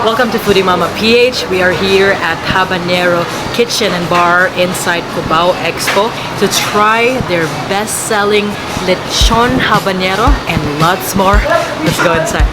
Welcome to FoodieMommaPH. We are here at Habanero Kitchen and Bar inside Cubao Expo to try their best-selling Lechon Habanero and lots more. Let's go inside.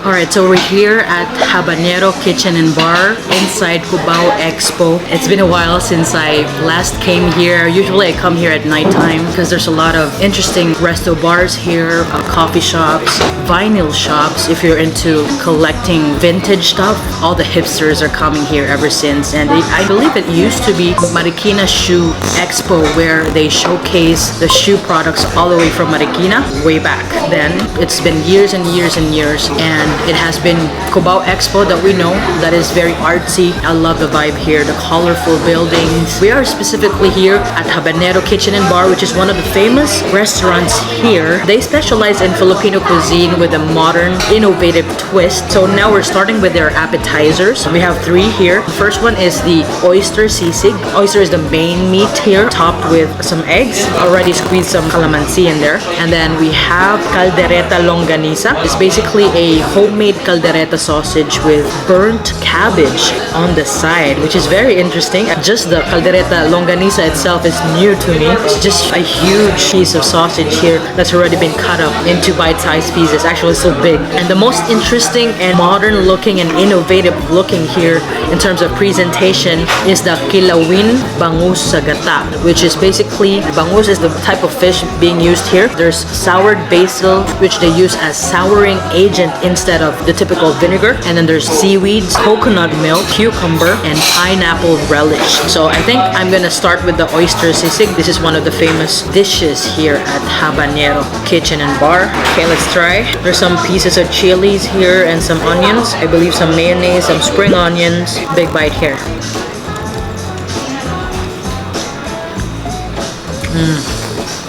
Alright, so we're here at Habanero Kitchen and Bar inside Cubao Expo. It's been a while since I last came here. Usually I come here at nighttime because there's a lot of interesting resto bars here, coffee shops, vinyl shops. If you're into collecting vintage stuff, all the hipsters are coming here ever since. And I believe it used to be Marikina Shoe Expo where they showcase the shoe products all the way from Marikina way back then. It's been years and years and years, and it has been Cubao Expo that we know that is very artsy. I love the vibe here, the colorful buildings. We are specifically here at Habanero Kitchen and Bar, which is one of the famous restaurants here. They specialize in Filipino cuisine with a modern, innovative twist. So now we're starting with their appetizers. We have 3 here. The first one is the Oyster Sisig. Oyster is the main meat here, topped with some eggs. Already squeezed some calamansi in there. And then we have Caldereta Longganisa. It's basically a homemade caldereta sausage with burnt cabbage on the side, which is very interesting. Just the caldereta longanisa itself is new to me. It's just a huge piece of sausage here that's already been cut up into bite-sized pieces. Actually, so big. And the most interesting and modern looking and innovative looking here in terms of presentation is the Kilawin Bangus sa Gata, which is basically, bangus is the type of fish being used here. There's soured basil, which they use as souring agent instead of the typical vinegar, and then there's seaweeds, coconut milk, cucumber, and pineapple relish. So I think I'm gonna start with the Oyster Sisig. This is one of the famous dishes here at Habanero Kitchen and Bar. Okay, let's try. There's some pieces of chilies here and some onions. I believe some mayonnaise, some spring onions. Big bite here.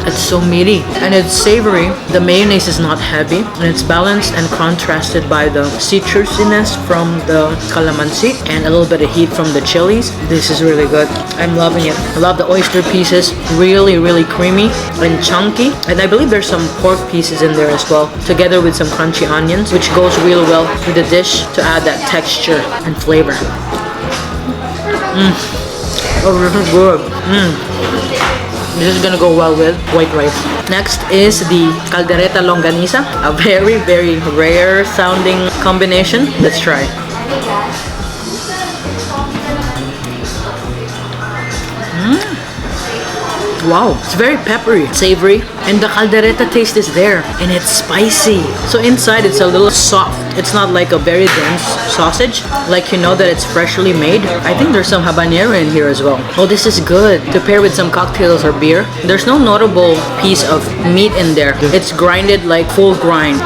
It's so meaty and it's savory. The mayonnaise is not heavy and it's balanced and contrasted by the citrusiness from the calamansi and a little bit of heat from the chilies. This is really good. I'm loving it. I love the oyster pieces. Really, really creamy and chunky. And I believe there's some pork pieces in there as well, together with some crunchy onions, which goes real well with the dish to add that texture and flavor. Oh, this is good. This is gonna go well with white rice. Next is the Caldereta Longganisa, a very, very rare sounding combination. Let's try. Wow, it's very peppery, savory, and the caldereta taste is there, and it's spicy. So inside it's a little soft. It's not like a very dense sausage, like you know that it's freshly made. I think there's some habanero in here as well. Oh, this is good to pair with some cocktails or beer. There's no notable piece of meat in there. It's grinded like full grind.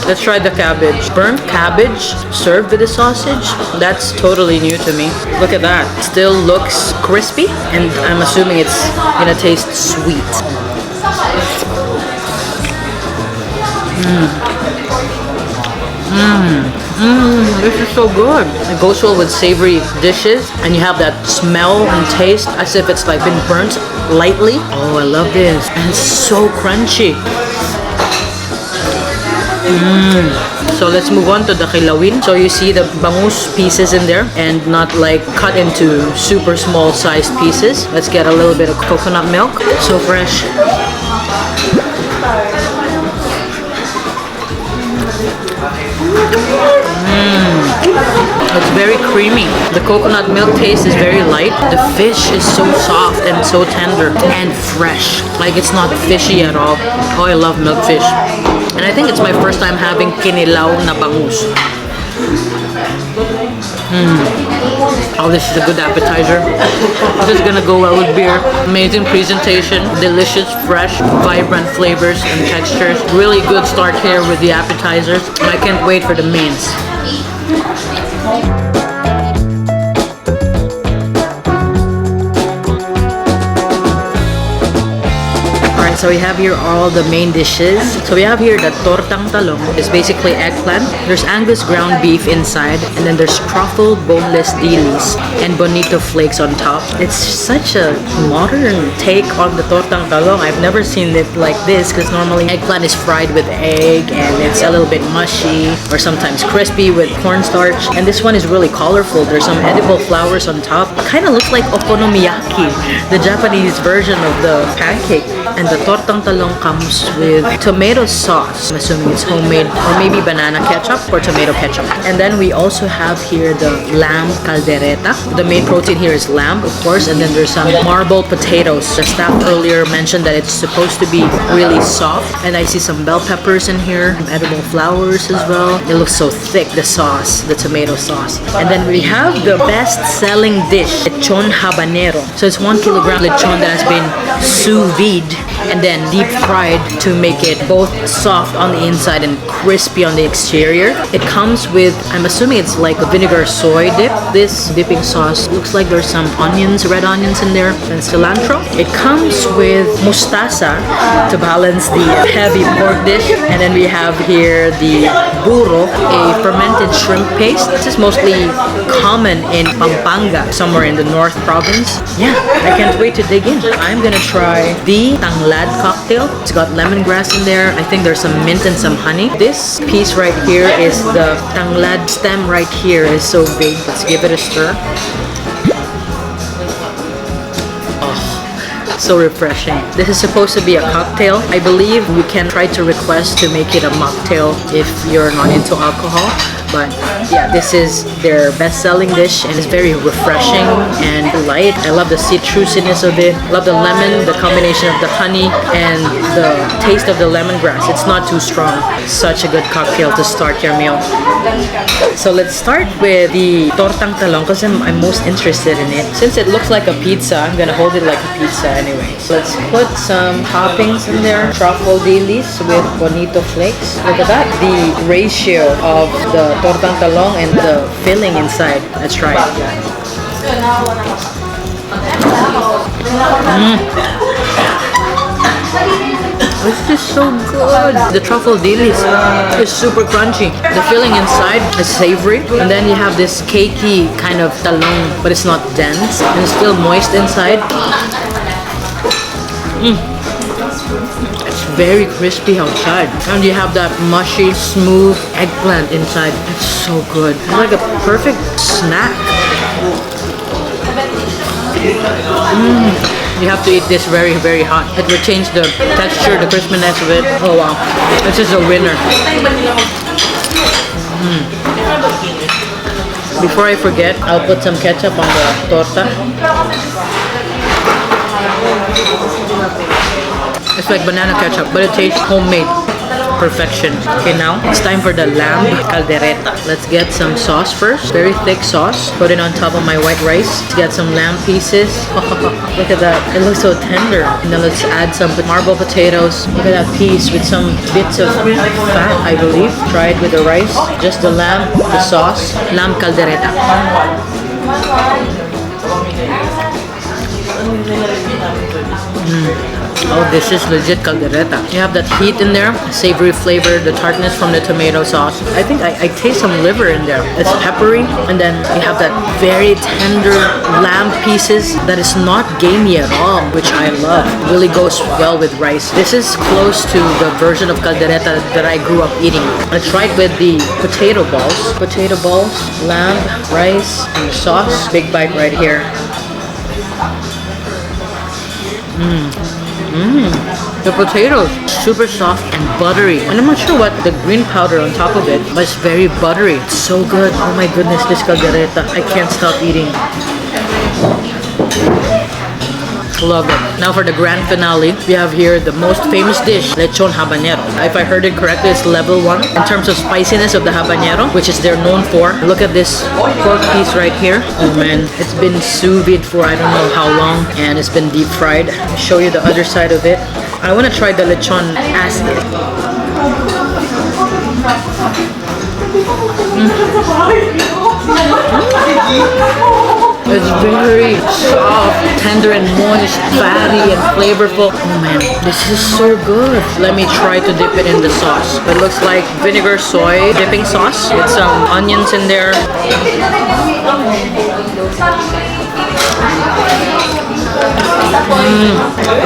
Let's try the cabbage. Burnt cabbage served with the sausage. That's totally new to me. Look at that. Still looks crispy, and I'm assuming it's gonna taste sweet. This is so good. It goes well with savory dishes, and you have that smell and taste as if it's like been burnt lightly. Oh, I love this. And it's so crunchy. So let's move on to the Kilawin. So you see the bangus pieces in there and not like cut into super small sized pieces. Let's get a little bit of coconut milk. So fresh. It's very creamy. The coconut milk taste is very light. The fish is so soft and so tender and fresh. Like it's not fishy at all. Oh, I love milk fish. And I think it's my first time having kinilaw na bangus. Oh, this is a good appetizer. This is gonna go well with beer. Amazing presentation, delicious, fresh, vibrant flavors and textures. Really good start here with the appetizers. And I can't wait for the mains. So we have here all the main dishes. So we have here the Tortang Talong. It's basically eggplant. There's Angus ground beef inside, and then there's truffled boneless dilis and bonito flakes on top. It's such a modern take on the Tortang Talong. I've never seen it like this because normally eggplant is fried with egg and it's a little bit mushy or sometimes crispy with cornstarch. And this one is really colorful. There's some edible flowers on top. Kind of looks like okonomiyaki, the Japanese version of the pancake. And the Tortang Talong comes with tomato sauce. I'm assuming it's homemade, or maybe banana ketchup or tomato ketchup. And then we also have here the lamb caldereta. The main protein here is lamb, of course, and then there's some marble potatoes. The staff earlier mentioned that it's supposed to be really soft, and I see some bell peppers in here, some edible flowers as well. It looks so thick, the sauce, the tomato sauce. And then we have the best-selling dish, Lechon Habanero. So it's 1 kilogram lechon that has been sous vide and then deep fried to make it both soft on the inside and crispy on the exterior. It comes with, I'm assuming it's like a vinegar soy dip. This dipping sauce looks like there's some onions, red onions in there, and cilantro. It comes with mustasa to balance the heavy pork dish. And then we have here the burro, a fermented shrimp paste. This is mostly common in Pampanga, somewhere in the North Province. Yeah, I can't wait to dig in. I'm gonna try the Tanglad Cocktail. It's got lemongrass in there. I think there's some mint and some honey. This piece right here is the Tanglad stem right here is so big. Let's give it a stir. So refreshing. This is supposed to be a cocktail. I believe we can try to request to make it a mocktail if you're not into alcohol. But yeah, this is their best-selling dish and it's very refreshing and light. I love the citrusiness of it. Love the lemon, the combination of the honey and the taste of the lemongrass. It's not too strong. Such a good cocktail to start your meal. So let's start with the Tortang Talong because I'm most interested in it. Since it looks like a pizza, I'm gonna hold it like a pizza anyway. So let's put some toppings in there. Truffle dilis with bonito flakes. Look at that. The ratio of the Tortang Talong and the filling inside. Let's try it. This is so good. The truffle dilis is super crunchy. The filling inside is savory. And then you have this cakey kind of talong, but it's not dense. And it's still moist inside. It's very crispy outside. And you have that mushy, smooth eggplant inside. It's so good. It's like a perfect snack. You have to eat this very, very hot. It will change the texture, the crispiness of it. Oh wow. This is a winner. Before I forget, I'll put some ketchup on the torta. It's like banana ketchup, but it tastes homemade. Perfection. Okay, now it's time for the lamb caldereta. Let's get some sauce first. Very thick sauce. Put it on top of my white rice. Let's get some lamb pieces. Look at that. It looks so tender. And then let's add some marble potatoes. Look at that piece with some bits of fat, I believe. Try it with the rice. Just the lamb, the sauce. Lamb caldereta. Oh, this is legit caldereta. You have that heat in there, savory flavor, the tartness from the tomato sauce. I think I taste some liver in there. It's peppery, and then you have that very tender lamb pieces that is not gamey at all, which I love. It really goes well with rice. This is close to the version of caldereta that I grew up eating. I tried with the potato balls. Potato balls, lamb, rice, and the sauce. Big bite right here. The potatoes, super soft and buttery. And I'm not sure what the green powder on top of it, but it's very buttery. It's so good. Oh my goodness, this caldereta. I can't stop eating. Love it. Now for the grand finale, we have here the most famous dish, Lechon Habanero. If I heard it correctly, it's level 1 in terms of spiciness of the habanero, which is they're known for. Look at this pork piece right here. Oh man, it's been sous vide for I don't know how long, and it's been deep fried. I'll show you the other side of it. I want to try the lechon as is. It's very soft, tender and moist, fatty and flavorful. Oh man, this is so good. Let me try to dip it in the sauce. It looks like vinegar soy dipping sauce with some onions in there.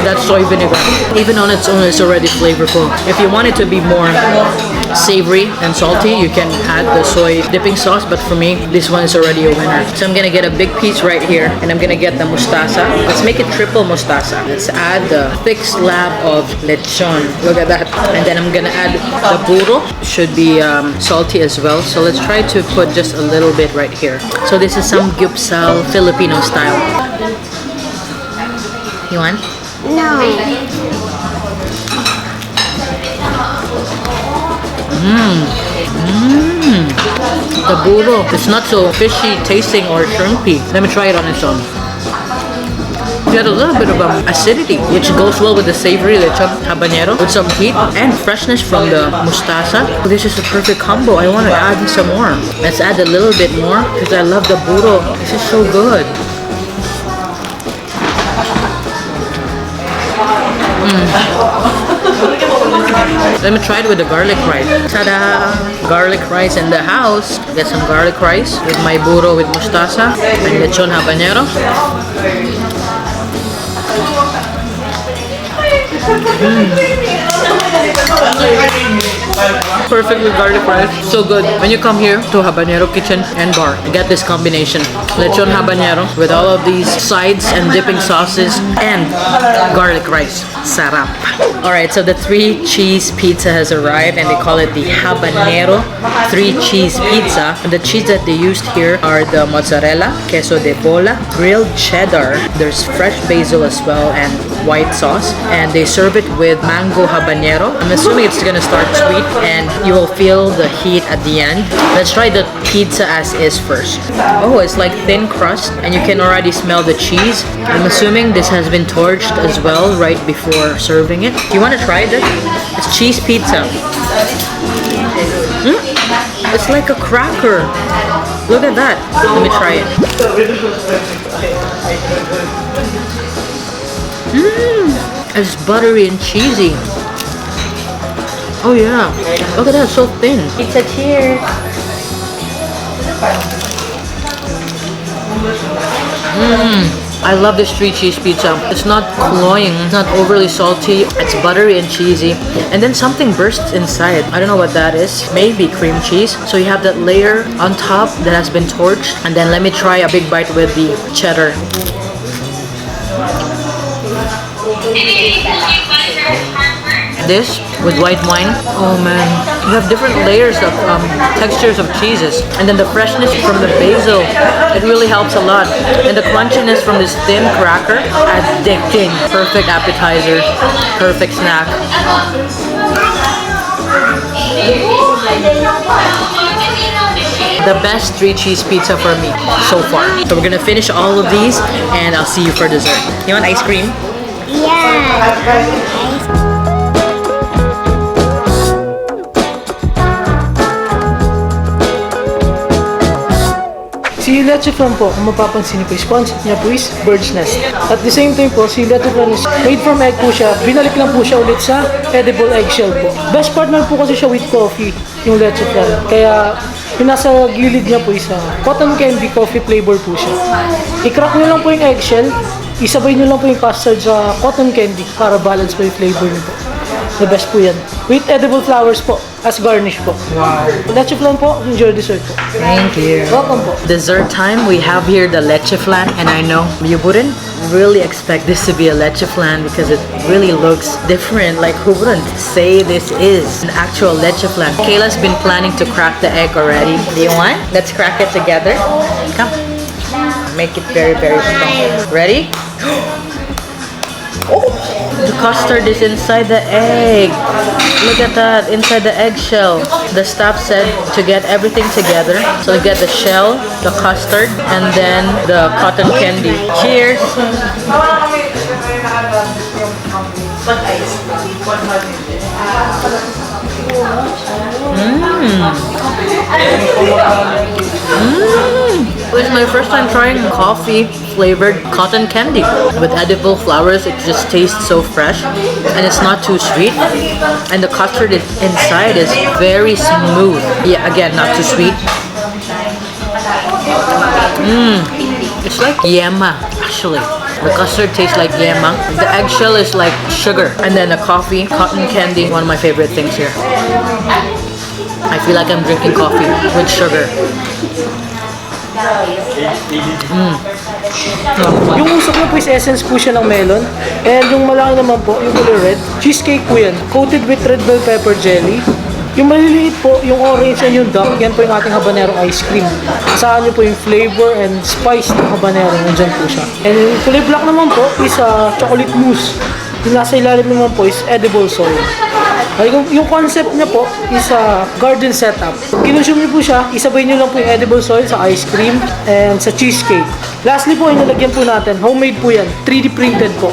That soy vinegar, even on its own, is already flavorful. If you want it to be more savory and salty, you can add the soy dipping sauce, but for me, this one is already a winner. So I'm gonna get a big piece right here, and I'm gonna get the mustasa. Let's make it triple mustasa. Let's add the thick slab of lechon. Look at that. And then I'm gonna add the burro. Should be salty as well. So let's try to put just a little bit right here. So this is some gyupsal Filipino style. You want? No. The burro. It's not so fishy tasting or shrimpy. Let me try it on its own. You had a little bit of acidity, which goes well with the savory lechon habanero with some heat and freshness from the mustasa. This is a perfect combo. I want to add some more. Let's add a little bit more because I love the burro. This is so good. Let me try it with the garlic rice. Ta-da! Garlic rice in the house. Get some garlic rice with my burro with mustasa and lechon habanero. Perfect with garlic rice. So good. When you come here to Habanero Kitchen and Bar, you get this combination. Lechon habanero with all of these sides and dipping sauces and garlic rice. Sarap. Alright, so the 3-cheese pizza has arrived and they call it the Habanero 3-cheese pizza. And the cheese that they used here are the mozzarella, queso de bola, grilled cheddar, there's fresh basil as well, and white sauce. And they serve it with mango habanero. I'm assuming it's gonna start sweet and you will feel the heat at the end. Let's try the pizza as is first. Oh, it's like thin crust and you can already smell the cheese. I'm assuming this has been torched as well right before serving it. Do you want to try this? It's cheese pizza. It's like a cracker. Look at that. Let me try it. It's buttery and cheesy. Oh yeah. Look at that, so thin. Pizza, cheers. I love this 3-cheese pizza. It's not cloying, it's not overly salty, it's buttery and cheesy. And then something bursts inside. I don't know what that is. Maybe cream cheese. So you have that layer on top that has been torched. And then let me try a big bite with the cheddar. This with white wine. Oh man, you have different layers of textures of cheeses, and then the freshness from the basil, it really helps a lot. And the crunchiness from this thin cracker, addicting. Perfect appetizer, perfect snack. The best 3-cheese pizza for me so far. So we're gonna finish all of these and I'll see you for dessert. You want ice cream? Yeah. Si Leche Flan po, kung mapapansin niyo po, sponsor niya po is Bird's Nest. At the same time po, si Leche Flan is made from egg po siya. Binalik lang po siya ulit sa edible eggshell po. Best partner po kasi siya with coffee, yung Leche Flan. Kaya yung nasa gilid niya po is cotton candy coffee flavor po siya. I-crack niyo lang po yung eggshell, isabay niyo lang po yung custard sa cotton candy para balance po yung flavor niyo po. The best po yan. With edible flowers po, as garnish po. Wow. Leche Flan po, enjoy dessert po. Thank you. Welcome po. Dessert time, we have here the Leche Flan, and I know you wouldn't really expect this to be a Leche Flan because it really looks different. Like, who wouldn't say this is an actual Leche Flan? Kayla's been planning to crack the egg already. Do you want? Let's crack it together. Come. Make it very, very strong. Ready? Oh, the custard is inside the egg. Look at that, inside the eggshell. The staff said to get everything together. So you get the shell, the custard, and then the cotton candy. Cheers! it's my first time trying coffee flavored cotton candy. With edible flowers, it just tastes so fresh and it's not too sweet. And the custard inside is very smooth. Yeah, again, not too sweet. It's like yema, actually. The custard tastes like yema. The eggshell is like sugar. And then the coffee, cotton candy, one of my favorite things here. I feel like I'm drinking coffee with sugar. Yung usok na po is essence po siya ng melon. And yung malaki naman po, yung color red, cheesecake po yan. Coated with red bell pepper jelly. Yung maliliit po, yung orange and yung dark, yan po yung ating habanero ice cream. Asahan nyo po yung flavor and spice ng habanero. Nandyan po siya. And yung kulay black naman po is chocolate mousse. Yung nasa ilalim naman po is edible soil. Yung concept niya po is garden setup. Kinonsume niyo po siya, isabay niyo lang po yung edible soil sa ice cream and sa cheesecake. Lastly po, inilagyan po natin, homemade po yan, 3D printed po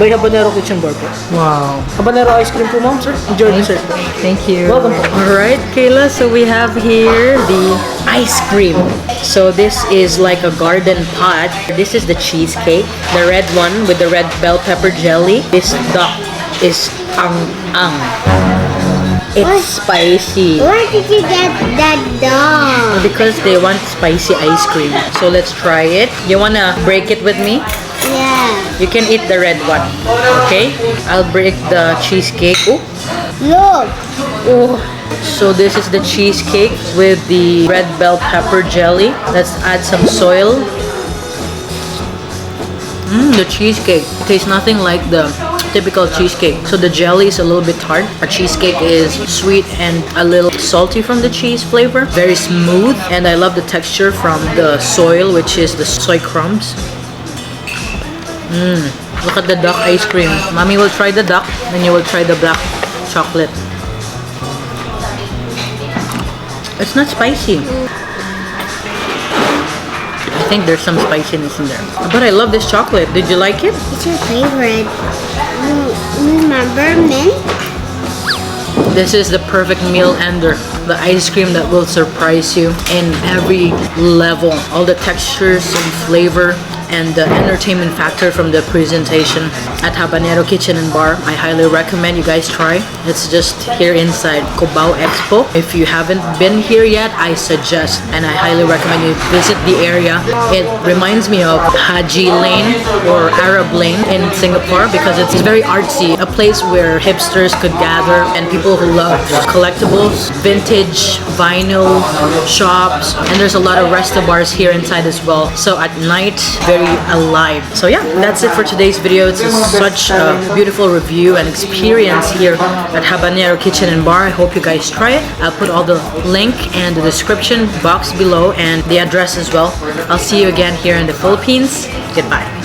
by Habanero Kitchen Bar po. Wow. Habanero ice cream po, ma'am, sir. Enjoy the dessert po. Thank you. Welcome po. Alright, Kayla, so we have here the ice cream. So this is like a garden pot. This is the cheesecake, the red one with the red bell pepper jelly. This duck is ang. It's spicy. Where did you get that dog? Because they want spicy ice cream. So let's try it. You wanna break it with me? Yeah. You can eat the red one. Okay? I'll break the cheesecake. Oh. Look. Oh. So this is the cheesecake with the red bell pepper jelly. Let's add some soil. The cheesecake tastes nothing like the typical cheesecake. So the jelly is a little bit tart. A cheesecake is sweet and a little salty from the cheese flavor. Very smooth, and I love the texture from the soil, which is the soy crumbs. Look at the duck ice cream. Mommy will try the duck, then you will try the black chocolate. It's not spicy. I think there's some spiciness in there. But I love this chocolate. Did you like it? It's your favorite. You remember mint? This is the perfect meal ender. The ice cream that will surprise you in every level. All the textures and flavor and the entertainment factor from the presentation at Habanero Kitchen and Bar. I highly recommend you guys try. It's just here inside Cubao Expo. If you haven't been here yet, I suggest and I highly recommend you visit the area. It reminds me of Haji Lane or Arab Lane in Singapore because it's very artsy. A place where hipsters could gather and people who love collectibles, vintage, vinyl shops, and there's a lot of resto bars here inside as well. So at night, very alive. So yeah, that's it for today's video. It's such a beautiful review and experience here at Habanero Kitchen and Bar. I hope you guys try it. I'll put all the link and the description box below and the address as well. I'll see you again here in the Philippines. Goodbye.